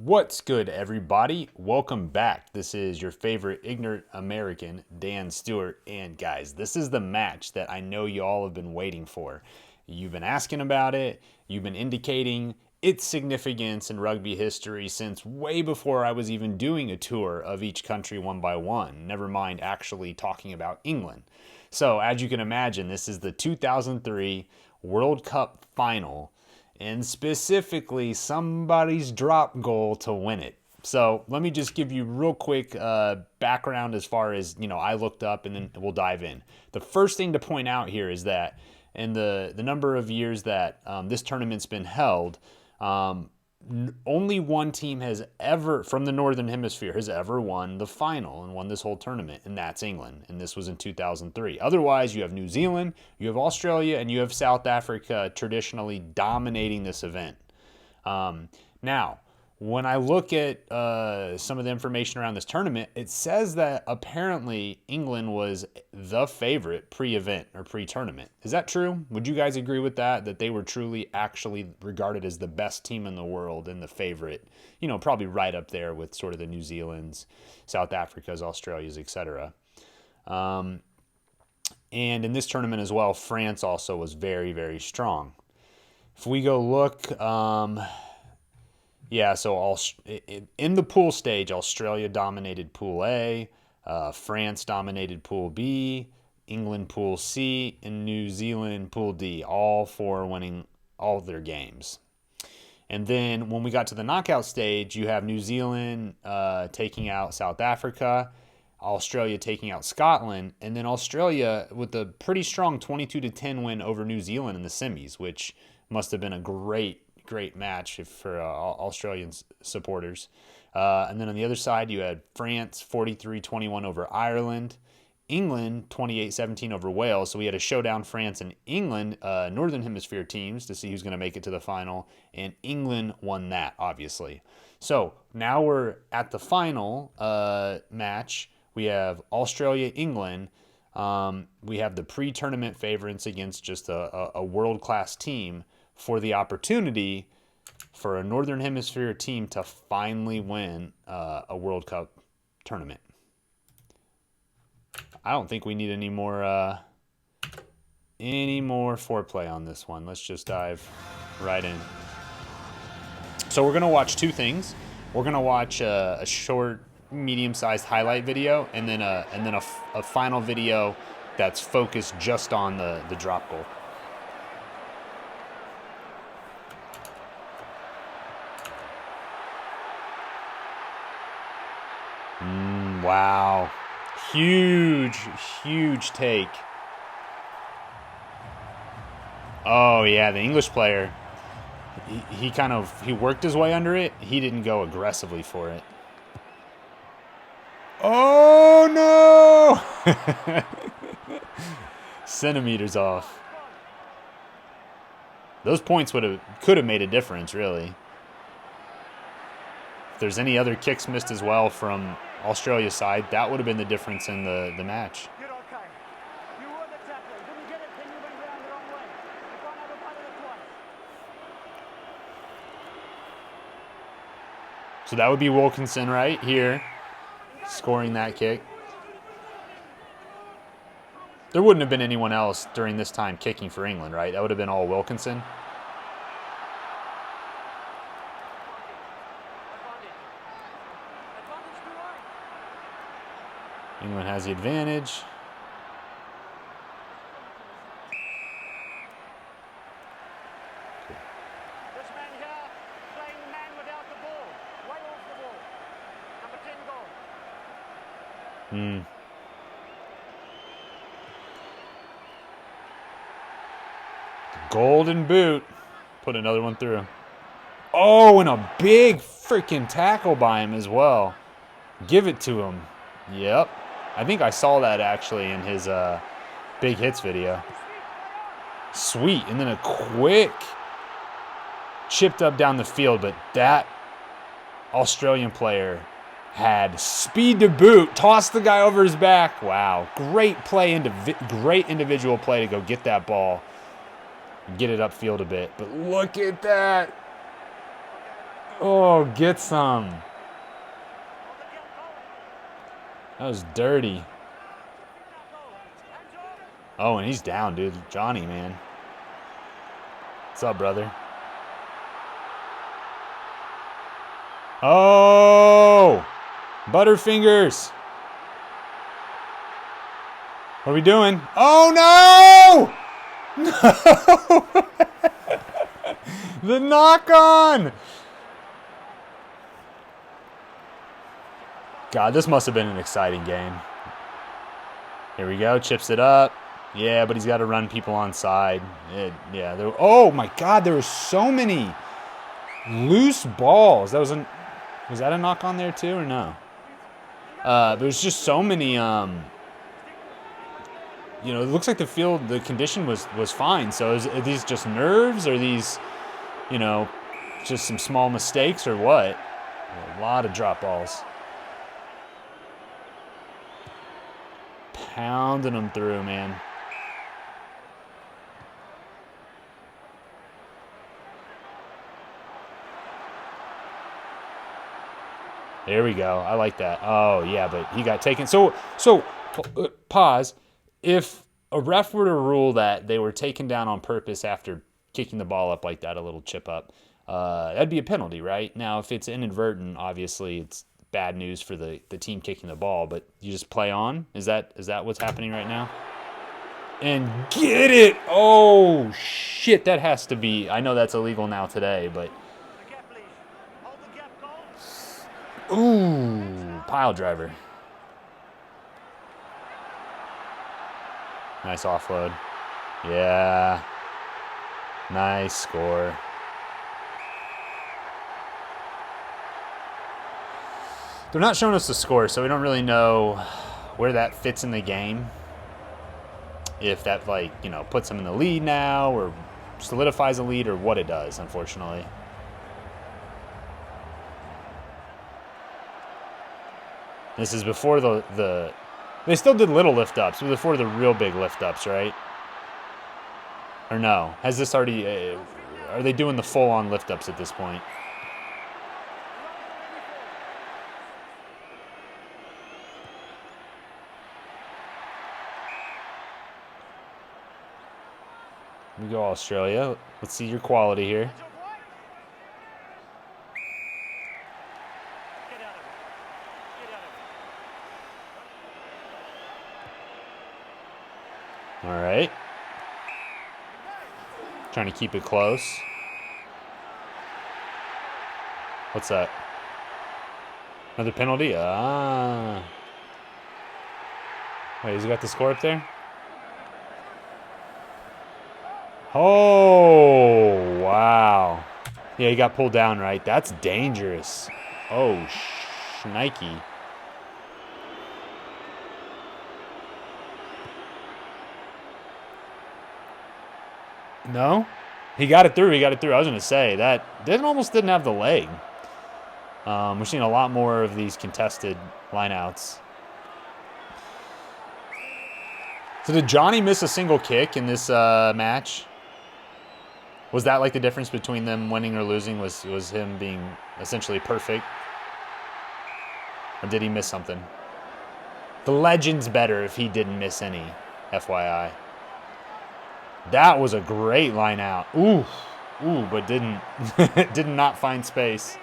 What's good, everybody? Welcome back. This is your favorite ignorant American, Dan Stewart. And guys, this is the match that I know you all have been waiting for. You've been asking about it. You've been indicating its significance in rugby history since way before I was even doing a tour of each country one by one, never mind actually talking about England. So, as you can imagine, this is the 2003 World Cup Final, and specifically somebody's drop goal to win it. So let me just give you real quick background as far as, I looked up, and then we'll dive in. The first thing to point out here is that in the number of years that this tournament's been held, only one team has ever, from the Northern Hemisphere, has ever won the final and won this whole tournament, and that's England. And this was in 2003. Otherwise, you have New Zealand, you have Australia, and you have South Africa traditionally dominating this event. Now, when I look at some of the information around this tournament, it says that apparently England was the favorite pre-event or pre-tournament. Is that true? Would you guys agree with that? That they were truly actually regarded as the best team in the world and the favorite, probably right up there with sort of the New Zealands, South Africas, Australias, etc. And in this tournament as well, France also was very, very strong. If we go look... so in the pool stage, Australia dominated Pool A, France dominated Pool B, England Pool C, and New Zealand Pool D, all four winning all of their games. And then when we got to the knockout stage, you have New Zealand taking out South Africa, Australia taking out Scotland, and then Australia with a pretty strong 22-10 win over New Zealand in the semis, which must have been a great match for Australian supporters. And then on the other side, you had France 43-21 over Ireland, England 28-17 over Wales. So we had a showdown, France and England, Northern Hemisphere teams, to see who's going to make it to the final. And England won that, obviously. So now we're at the final match. We have Australia-England. We have the pre-tournament favorites against just a world-class team for the opportunity for a Northern Hemisphere team to finally win a World Cup tournament. I don't think we need any more foreplay on this one. Let's just dive right in. So we're going to watch two things. We're going to watch a short, medium-sized highlight video, and then a final video that's focused just on the drop goal. Wow. Huge take. Oh, yeah, the English player, he worked his way under it. He didn't go aggressively for it. Oh, no! Centimeters off. Those points could have made a difference, really. If there's any other kicks missed as well from Australia's side, that would have been the difference in the match. You're okay. You were the tackler. Didn't get it, then you went round the wrong way. You can't have a punt of it twice. So that would be Wilkinson right here, scoring that kick. There wouldn't have been anyone else during this time kicking for England, right? That would have been all Wilkinson. England has the advantage. This man here playing the man without the ball. Way off the ball. Number 10 goal. Golden boot. Put another one through. Oh, and a big freaking tackle by him as well. Give it to him. Yep. I think I saw that actually in his big hits video. Sweet. And then a quick chipped up down the field, but that Australian player had speed to boot, tossed the guy over his back. Wow. Great play, great individual play to go get that ball and get it upfield a bit. But look at that. Oh, get some. That was dirty. Oh, and he's down, dude. Johnny, man. What's up, brother? Oh! Butterfingers. What are we doing? Oh, no! No! The knock-on! God, this must have been an exciting game. Here we go. Chips it up. Yeah, but he's got to run people on side. Oh, my God. There were so many loose balls. Was that a knock-on there, too, or no? There was just so many... it looks like the condition was fine. So are these just nerves? Are these, just some small mistakes or what? A lot of drop balls. Pounding them through, man. There we go. I like that. Oh, yeah, but he got taken. So pause. If a ref were to rule that they were taken down on purpose after kicking the ball up like that, a little chip up, that'd be a penalty, right? Now, if it's inadvertent, obviously it's bad news for the team kicking the ball, but you just play on? Is that what's happening right now? And get it! Oh, shit, that has to be... I know that's illegal now today, but... Ooh, pile driver. Nice offload. Yeah. Nice score. They're not showing us the score, so we don't really know where that fits in the game. If that, puts them in the lead now or solidifies a lead or what it does, unfortunately. This is before the they still did little lift-ups, but before the real big lift-ups, right? Or no? Has this already... are they doing the full-on lift-ups at this point? We go Australia. Let's see your quality here. All right. Trying to keep it close. What's that? Another penalty? Wait, has he got the score up there? Oh, wow. Yeah, he got pulled down, right? That's dangerous. Oh, shnikey. No? He got it through. I was going to say, that almost didn't have the leg. We're seeing a lot more of these contested lineouts. So did Johnny miss a single kick in this match? Was that like the difference between them winning or losing? Was him being essentially perfect? Or did he miss something? The legend's better if he didn't miss any, FYI. That was a great line out. Ooh, but did not find space.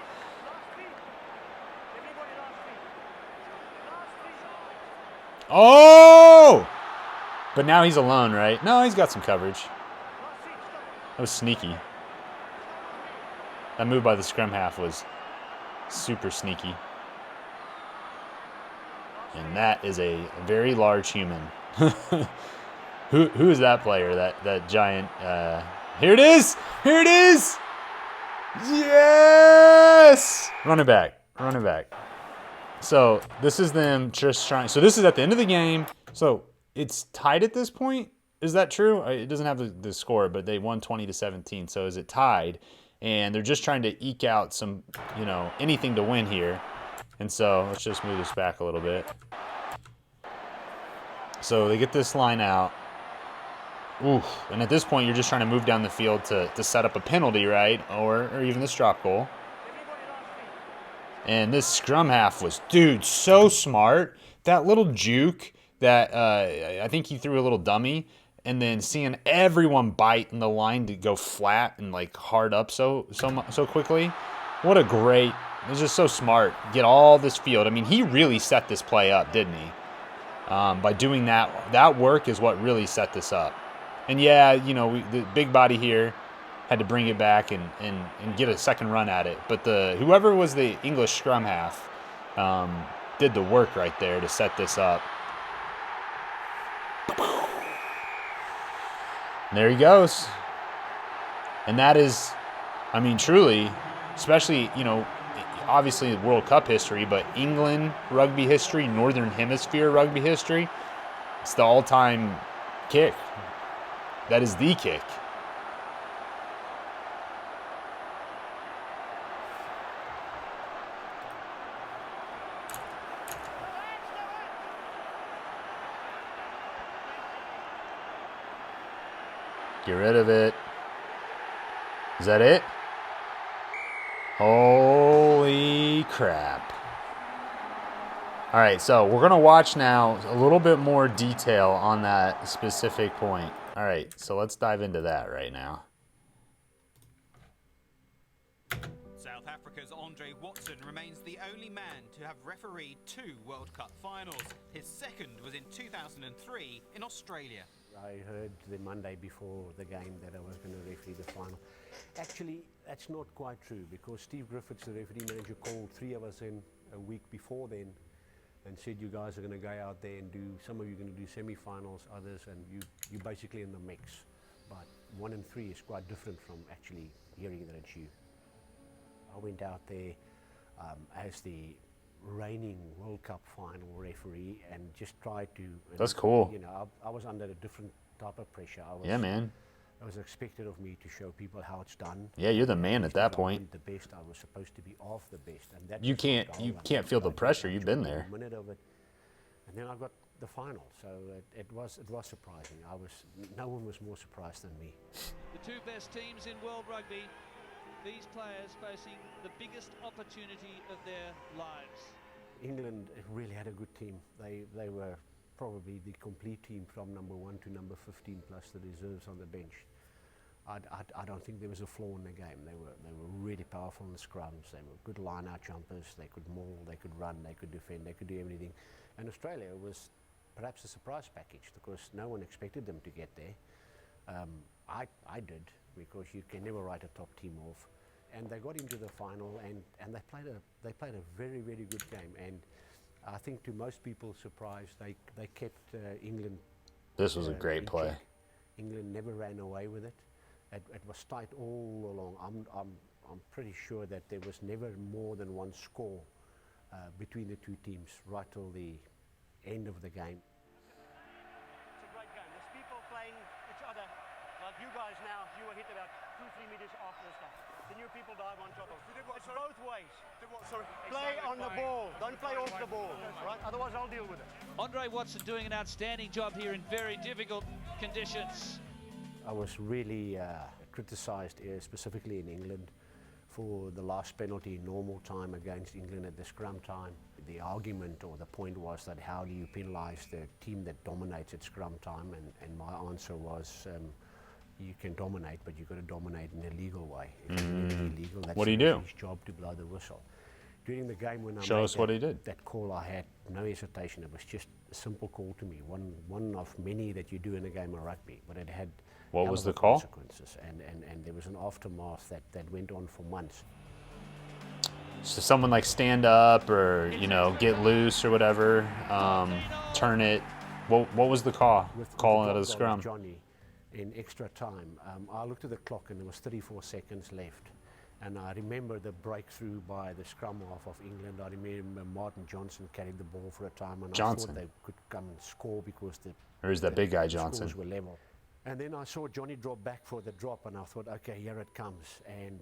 Oh! But now he's alone, right? No, he's got some coverage. That was sneaky. That move by the scrum half was super sneaky. And that is a very large human. Who is that player? That giant? Here it is! Here it is! Yes! Run it back. So this is them just trying. So this is at the end of the game. So it's tied at this point. Is that true? It doesn't have the score, but they won 20-17. So is it tied? And they're just trying to eke out some, anything to win here. And so let's just move this back a little bit. So they get this line out. Oof. And at this point, you're just trying to move down the field to set up a penalty, right? Or even this drop goal. And this scrum half was, dude, so smart. That little juke that I think he threw a little dummy, and then seeing everyone bite in the line to go flat and like hard up so quickly. What a great! It was just so smart. Get all this field. I mean, he really set this play up, didn't he? By doing that, that work is what really set this up. And yeah, you know, the big body here had to bring it back and get a second run at it. But whoever was the English scrum half did the work right there to set this up. And there he goes. And that is, I mean, truly, especially, you know, obviously World Cup history, but England rugby history, Northern Hemisphere rugby history, it's the all-time kick. That is the kick. Get rid of it. Is that it? Holy crap. All right, so we're going to watch now a little bit more detail on that specific point. All right, so let's dive into that right now. South Africa's Andre Watson remains the only man to have refereed 2 World Cup finals. His second was in 2003 in Australia. I heard the Monday before the game that I was going to referee the final. Actually, that's not quite true, because Steve Griffiths, the referee manager, called 3 of us in a week before then and said, you guys are going to go out there and do, some of you are going to do semi-finals, others, and you're basically in the mix. But 1 and 3 is quite different from actually hearing that it's you. I went out there as the reigning World Cup final referee and just tried to... That's cool. You know, I was under a different type of pressure. Yeah, man. It was expected of me to show people how it's done. Yeah, you're the man at that point. The best. I was supposed to be of the best, and that You can't feel the pressure. You've been there. A minute of it, and then I got the final. So it was surprising. No one was more surprised than me. The 2 best teams in world rugby. These players facing the biggest opportunity of their lives. England really had a good team. They were probably the complete team from number 1 to number 15 plus the reserves on the bench. I don't think there was a flaw in the game. They were really powerful in the scrums. They were good line-out jumpers. They could maul, they could run, they could defend, they could do everything. And Australia was perhaps a surprise package because no one expected them to get there. I did, because you can never write a top team off. And they got into the final, and they played a very, very good game. And I think to most people's surprise, they kept England. This was a great play. Check. England never ran away with it. It was tight all along. I'm pretty sure that there was never more than 1 score between the 2 teams right till the end of the game. It's a great game. There's people playing each other. Like you guys now, you were hit about 2-3 meters after the start. Then your people dive on top of it. It's both ways. Play on the ball. Don't play off the ball. Right? Otherwise, I'll deal with it. Andre Watson doing an outstanding job here in very difficult conditions. I was really criticised, specifically in England, for the last penalty in normal time against England at the scrum time. The argument or the point was that how do you penalise the team that dominates at scrum time? And my answer was, you can dominate, but you've got to dominate in a legal way. If it's illegal, that's What do you do? his job to blow the whistle. During the game when I Show made us what he did. that call, I had no hesitation. It was just a simple call to me, one of many that you do in a game of rugby, but it had What hell was of the a call? consequences, and there was an aftermath that went on for months. So someone like stand up or, you know, get loose or whatever, turn it. What was the call? Calling out of the scrum. Jonny, in extra time, I looked at the clock and there was 34 seconds left. And I remember the breakthrough by the scrum half of England. I remember Martin Johnson carried the ball for a time, and I thought they could come and score because Or is that big guy Johnson? scores were level. And then I saw Jonny drop back for the drop, and I thought, okay, here it comes. And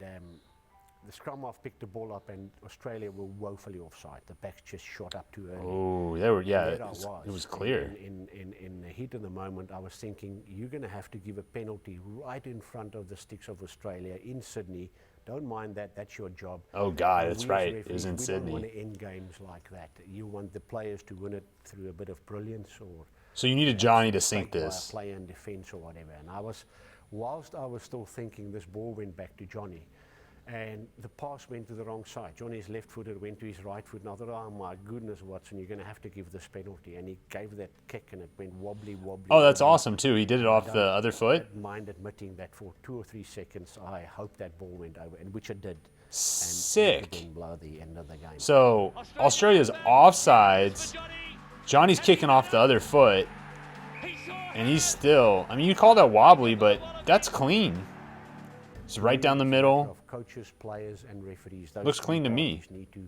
the scrum half picked the ball up, and Australia were woefully offside. The backs just shot up too early. Oh, they were. Yeah, There it was clear. In the heat of the moment, I was thinking, you're going to have to give a penalty right in front of the sticks of Australia in Sydney. Don't mind that. That's your job. Oh, God, And that's we as right. It referees, was in we don't Sydney. want to end games like that. You want the players to win it through a bit of brilliance or So you needed Johnny to sink mistake by this. a player in defence or whatever. And whilst I was still thinking, this ball went back to Johnny. And the pass went to the wrong side. Johnny's left footed went to his right foot. And I thought, oh my goodness, Watson, you're going to have to give this penalty. And he gave that kick and it went wobbly. Oh, that's wobbly. awesome, too. He did it off the other foot. I don't mind admitting that for 2 or 3 seconds, I hoped that ball went over, and which it did. Sick. And it didn't blow the end of the game. So Australia's offsides. Johnny's kicking off the other foot. And he's still, I mean, you call that wobbly, but that's clean. It's right down the middle. Of coaches, players, and referees. Those Looks clean to me. parties need to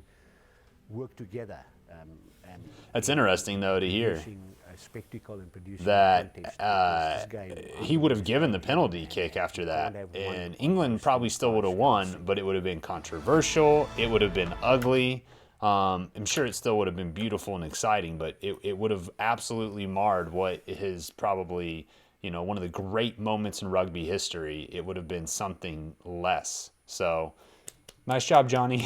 work together. And That's interesting, though, to hear producing a spectacle and producing that contest, because this game, he would have given the penalty kick after that. And England probably still would have won, but it would have been controversial. It would have been ugly. I'm sure it still would have been beautiful and exciting, but it would have absolutely marred what is probably, you know, one of the great moments in rugby history. It would have been something less. So, nice job, Johnny.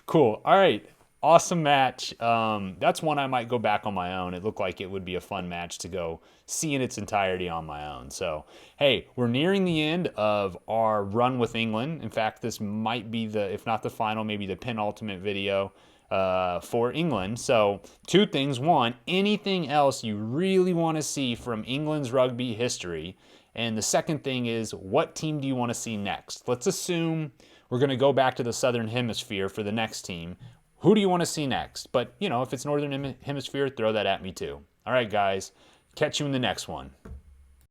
Cool. All right. Awesome match. That's one I might go back on my own. It looked like it would be a fun match to go see in its entirety on my own. So, hey, we're nearing the end of our run with England. In fact, this might be if not the final, maybe the penultimate video for England. So, 2 things. One, anything else you really want to see from England's rugby history? And the second thing is, what team do you want to see next? Let's assume we're going to go back to the Southern Hemisphere for the next team. Who do you want to see next? But, you know, if it's Northern Hemisphere, throw that at me too. All right, guys. Catch you in the next one.